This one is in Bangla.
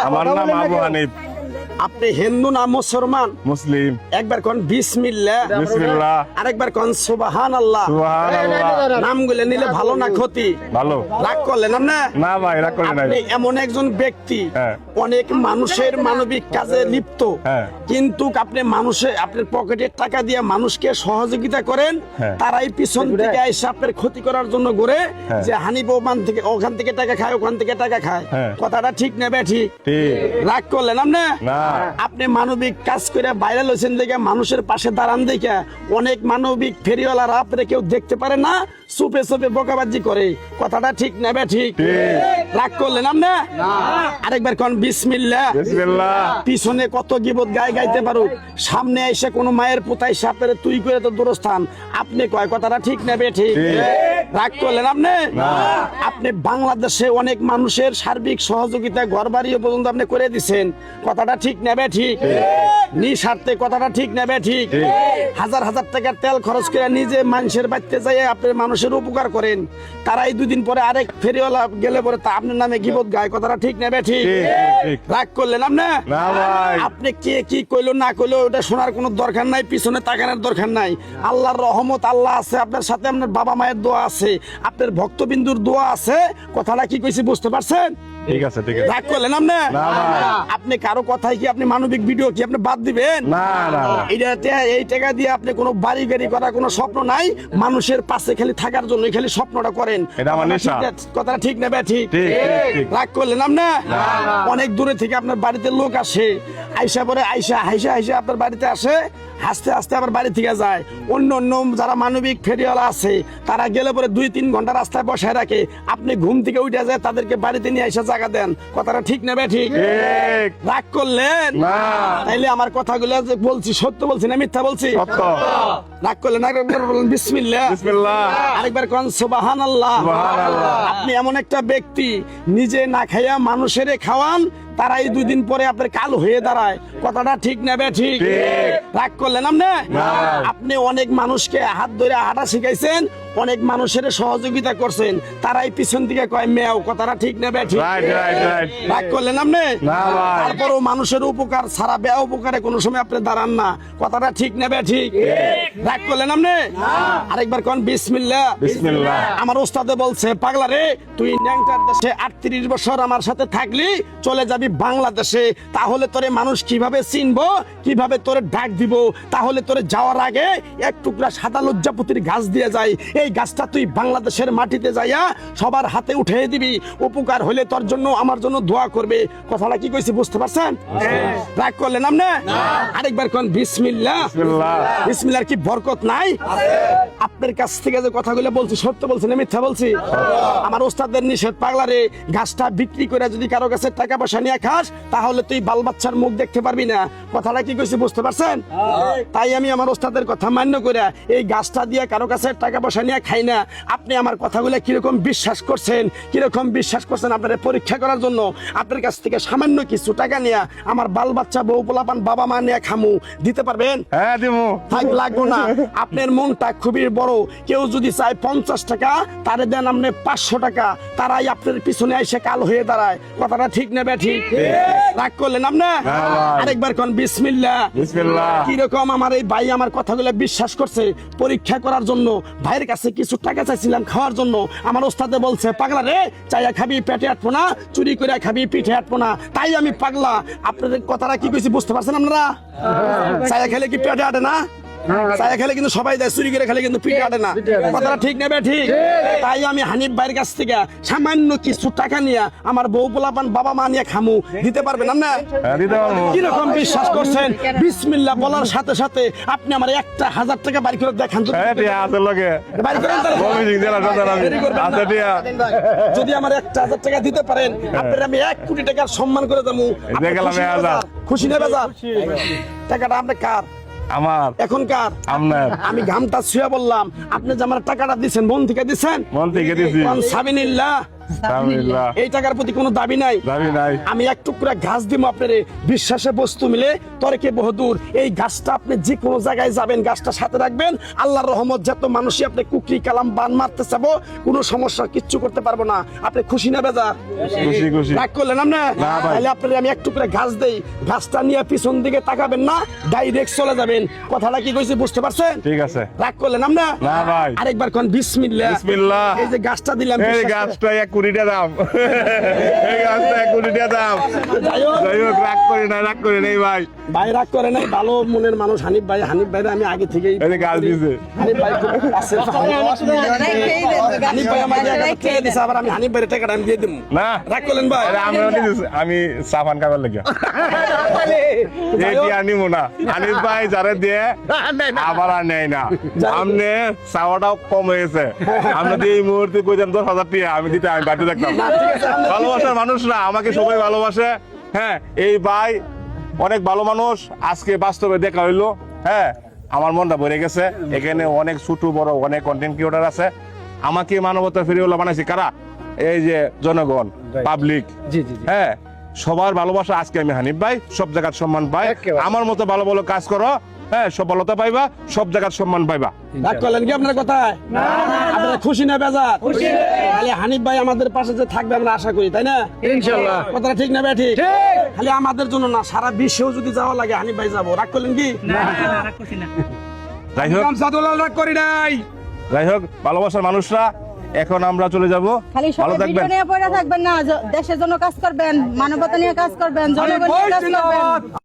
আমার নাম আবু হানিফ। আপনি হিন্দু না মুসলমান? মুসলিম। একবার কোন বিসমিল্লাহ। বিসমিল্লাহ। আরেকবার কোন সুবহানাল্লাহ। সুবহানাল্লাহ। নামগুলো নিলে ভালো না ক্ষতি? ভালো। রাগ করলেন আপনি? না ভাই, রাগ করি নাই। আপনি এমন একজন ব্যক্তি হ্যাঁ। অনেক মানুষের মানবিক কাজে লিপ্ত, হ্যাঁ। কিন্তু আপনি আপনার পকেটের টাকা দিয়ে মানুষকে সহযোগিতা করেন, হ্যাঁ। তারাই পিছন থেকে এসে আপনার ক্ষতি করার জন্য ঘুরে হ্যাঁ। যে হানিফ ওখান থেকে টাকা খায়, ওখান থেকে টাকা খায়। হ্যাঁ। কথাটা ঠিক না ঠিক? ঠিক। রাগ করলেন আপনি? না। আপনি মানবিক কাজ করে ভাইরাল হয়েছেন দেখে, মানুষের পাশে দাঁড়ান দেখে অনেক মানবিক ফেরিওয়ালারা আপনি কেউ দেখতে পারে না, চুপে চুপে বোকাবাজি করে। কথাটা ঠিক না ঠিক? রাগ করলেন আপনি? আরেকবার কোন বিসমিল্লাহ। বিসমিল্লাহ। পিছনে কত গিবত গাইতে পারুক, সামনে এসে কোন মায়ের পুতাই সাপের তুই করে তো দূরস্থান। আপনি কয় কথাটা ঠিক না ঠিক? রাগ করলেন আপনি? আপনি বাংলাদেশে অনেক মানুষের সার্বিক সহযোগিতা ঘর বাড়ি পর্যন্ত আপনি করে দিচ্ছেন। কথাটা ঠিক না ঠিক? নিঃস্বার্থে। কথাটা ঠিক না ঠিক? হাজার হাজার টাকার তেল খরচ করে নিজে মানুষের বাড়িতে যাই আপনি মানুষের উপকার করেন, তারাই দুদিন পরে আরেক ফেরিওয়ালা গেলে পরে তা আপনার নামে গিবত গায়। কথাটা ঠিক না ঠিক? রাগ করলেন আপনি? না ভাই। আপনি কে কি কইলো না কইলো ওটা শোনার কোনো দরকার নাই, পিছনে তাকানোর দরকার নাই। আল্লাহর রহমত আল্লাহ আছে আপনার সাথে, আপনার বাবা মায়ের দোয়া আছে, আপনার ভক্তবিন্দুর দোয়া আছে। কথাটা কি কইছি বুঝতে পারছেন? ঠিক আছে, ঠিক আছে। রাগ করলেন আপনি? না ভাই। আপনি কারো কথায় কি আপনি মানবিক ভিডিও কি আপনি বাদ দিবেন? না না না। এই টাকা দিয়ে আপনি কোনো বাড়ি গাড়ি করার কোনো স্বপ্ন নাই, মানুষের পাশে খালি থাকার জন্য খালি স্বপ্নটা করেন। এটা আমার নেশা। কথাটা ঠিক না ঠিক? ঠিক, ঠিক। রাগ করলেন আপনি? অনেক দূরে থেকে আপনার বাড়িতে লোক আসে, আইসা পরে হাইসা আপনার বাড়িতে আসে, হাসতে হাসতে আবার বাড়ি থেকে যায়। অন্য অন্য যারা মানবিক ফেরিওয়ালা আছে তারা গেলে পরে 2-3 ঘন্টা রাস্তায় বসায় রাখে, আপনি ঘুম থেকে উঠে যায় তাদেরকে বাড়িতে নিয়ে এসে জায়গা দেন। কথাটা ঠিক না ঠিক? রাগ করলেন? না। তাইলে আমার কথাগুলো যে বলছি সত্য বলছি না মিথ্যা বলছি? সত্য। রাগ করলেন? আরেকবার বলুন বিসমিল্লাহ। বিসমিল্লাহ। আরেকবার কোন সুবহানাল্লাহ। সুবহানাল্লাহ। আপনি এমন একটা ব্যক্তি নিজে না খাইয়া মানুষের খাওয়ান, তারাই 2 দিন পরে আপনার কালো হয়ে দাঁড়ায়। কথাটা ঠিক না ঠিক? রাগ করলেন আপনি? আপনি অনেক মানুষকে হাত ধরে হাঁটা শিখাইছেন, অনেক মানুষের সহযোগিতা করছেন, তারাই পিছন দিকে কয় মেয়াও। কথাটা ঠিক না ঠিক? Right right right. রাগ করলেন আপনি? না ভাই। তারপরও মানুষের উপকার ছাড়া ব্যয় উপকারে কোনো সময় আপনি দাঁড়ান না। কথাটা ঠিক না ঠিক? রাগ করলেন আপনি? আরেকবার কোন বিসমিল্লাহ। বিসমিল্লাহ। আমার ওস্তাদে বলছে, পাগলা রে তুই ন্যাংটার দেশে 38 বছর আমার সাথে থাকলি, চলে যাবি বাংলাদেশে, তাহলে তোরে মানুষ কিভাবে চিনবো, কিভাবে তোরে ডাক দিব? তাহলে তোরে যাওয়ার আগে এক টুকরা সাদা লজ্জাপতির গাছ দিয়ে যায়, এই গাছটা তুই বাংলাদেশের মাটিতে যাইয়া সবার হাতে উঠে দিবি, উপকার হলে তোর জন্য আমার জন্য দোয়া করবে। কথাটা কি কইছি বুঝতে পারছেন? রাগ করলেন আপনি? আরেকবার কোন বিসমিল্লাহ। বিসমিল্লাহ। বিসমিল্লাহর কি বরকত নাই? আপনার কাছ থেকে যে কথাগুলো বলছি সত্য বলছি না মিথ্যা বলছি? আমার ওস্তাদের নিষেধ, পাগলা রে গাছটা বিক্রি করে যদি কারো কাছে টাকা পয়সা নিয়ে খাস, তাহলে তুই বাল বাচ্চার মুখ দেখতে পারবি না। কথাটা কি কইছি বুঝতে পারছেন? তাই আমি আমার ওস্তাদের কথা মান্য করে এই গাছটা দিয়ে কারো কাছে টাকা পয়সা নিয়ে খাই না। আপনি আমার কথাগুলো কিরকম বিশ্বাস করছেন, আপনার পরীক্ষা করার জন্য আপনার কাছ থেকে সামান্য কিছু টাকা নিয়ে আমার বাল বাচ্চা বউ পোলাপান বাবা মা নিয়ে খামু, দিতে পারবেন? হ্যাঁ দিমু। থাক লাগবো না। আপনার মনটা খুবই বড়, কেউ যদি চায় 50 টাকা তারে দেন আপনি 500 টাকা, তারাই আপনার পিছনে এসে কাল হয়ে দাঁড়ায়। কথাটা ঠিক না ঠিক? রাগ করলেন আপনি? আরেকবার কোন বিসমিল্লাহ। বিসমিল্লাহ। কিরকম আমার এই ভাই আমার কথাগুলো বিশ্বাস করছে, পরীক্ষা করার জন্য ভাইয়ের কাছে কিছু টাকা চাইছিলাম খাওয়ার জন্য, আমার ওস্তাদে বলছে, পাগলা রে চাইয়া খাবি পেটে আটবো না, চুরি করে খাবি পিঠে আটবো না। তাই আমি পাগলা। আপনাদের কথাটা কি কইছি বুঝতে পারছেন আপনারা? চাইয়া খেলে কি পেটে আটে না? চাইয়া খেলে কিন্তু সবাই দেয়, চুরি করে খেলে কিন্তু পিঠে আটে না। কথাটা ঠিক নেবে ঠিক? তাই আমি হানিফ ভাইয়ের কাছ থেকে সামান্য কিছু টাকা নিয়ে আমার বউ পোলাপান বাবা মা নিয়ে খামু, দিতে পারবেন না? হ্যাঁ দিতে পারবো। কিরকম বিশ্বাস করছেন? বিসমিল্লাহ বলার সাথে সাথে আপনি আমার 1000 টাকা বাড়ি করে দেখান তো। হ্যাঁ ঠিক আছে লগে। বাড়ি করেন তাহলে। বমি জেলা সদর আমি। দেরি করবেন না। আচ্ছা ঠিক আছে। যদি আমার 1000 টাকা দিতে পারেন, আপনার আমি 1 কোটি টাকার সম্মান করে দেবো। আপনি দেখলাম খুশি না 1000 বেজার? খুশি না বেজার? টাকাটা আপনার কার? আমার। এখন কার? আপনার। আমি ঘামটা ছুঁয়ে বললাম, আপনি যে আমার টাকাটা দিচ্ছেন মন থেকে দিচ্ছেন? মন থেকে দিছি। সাবিনিল্লাহ। আলহামদুলিল্লাহ। এই টাকার প্রতি কোনো দাবি নাই। দাবি নাই। আমি এক টুকরা ঘাস দিব আপনারে, বিশ্বাসে বস্তু মিলে তর্কে বহুদূর। এই গাছটা আপনি যে কোনো জায়গায় যাবেন গাছটা সাথে রাখবেন। আল্লাহর রহমত, যত মানুষই আপনি কুকরি কালাম বান মারতে চাবো কোনো সমস্যা কিচ্ছু করতে পারবো না। আপনি খুশি না বেজা? খুশি খুশি। রাগ করলেন আপনি? না ভাই। তাহলে আপনার আমি এক টুকরা ঘাস দেই, ঘাসটা নিয়ে পিছন দিকে তাকাবেন না, ডাইরেক্ট চলে যাবেন। কথাটা কি কইছি বুঝতে পারছেন? ঠিক আছে। রাগ করলেন আপনি? না ভাই। আরেকবার কোন বিসমিল্লাহ। বিসমিল্লাহ। এই যে গাছটা দিলাম, এই বিশ্বাস করে- গাছটা 1 কোটি টাকা দাম। এই গাছটা 1 কোটি টাকা দাম। যাই হোক, যাই হোক, রাগ করি নাই ভাই। ভাই রাগ করে নাই, ভালো মনের মানুষ হানিফ ভাই। হানিফ ভাইরা আমি আগে থেকেই এই যে গাছ দিছে। হানিফ ভাই খুব কাছের হানিফ ভাই আমাকে একটা টাকা দিছে, আবার আমি হানিফ ভাইয়ের টাকাটা আমি দিয়ে দেবো। না। রাগ করলেন ভাই? আরে আমি সাফান খাবার লাগিয়া। এই দিয়ে আনিমু না। হানিফ ভাই যারে দিয়ে আবার আর নেয় না। আমনে চাওয়াটাও কম হয়েছে। আমরা দিয়ে এই মুহূর্তে কইতাম 10,000 টাকা, আমি দিতে আমি বাড়িতে দেখতাম। না, ঠিক আছে, আমরা- ভালোবাসার মানুষরা আমাকে সবাই ভালোবাসে। হ্যাঁ, এই ভাই অনেক ভালো মানুষ। আজকে বাস্তবে দেখা হইলো। হ্যাঁ, আমার মনটা ভরে গেছে। এখানে অনেক ছোট বড় অনেক কন্টেন্ট ক্রিয়েটর আছে। আমাকে মানবতা ফেরিওয়ালা বানাইছে কারা? এই যে জনগণ, পাবলিক। হ্যাঁ, সবার ভালোবাসা। আজকে আমি হানিফ ভাই সব জায়গার সম্মান পাই। আমার মতো ভালো ভালো কাজ করো, হ্যাঁ, সফলতা পাইবা, সব জায়গার সম্মান পাইবা। রাগ করলেন কি আপনার কথায়? আপনারা খুশি না বেজার? খালি হানিফ ভাই আমাদের পাশে যে থাকবে আমরা আশা করি, তাই না? ইনশাআল্লাহ। কথাটা ঠিক না ভাই? ঠিক। খালি আমাদের জন্য না, সারা বিশ্বেও যদি যাওয়া লাগে হানিফ ভাই যাবো। রাগ করলেন কি? যাই হোক, রাগ করি নাই। যাই হোক, ভালোবাসার মানুষরা, এখন আমরা চলে যাব। খালি ভালো সবাই থাকবেন। ভিডিও নিয়ে পড়ে থাকবেন না, দেশের জন্য কাজ করবেন, মানবতা নিয়ে কাজ করবেন, জনগণের কাজ করবেন।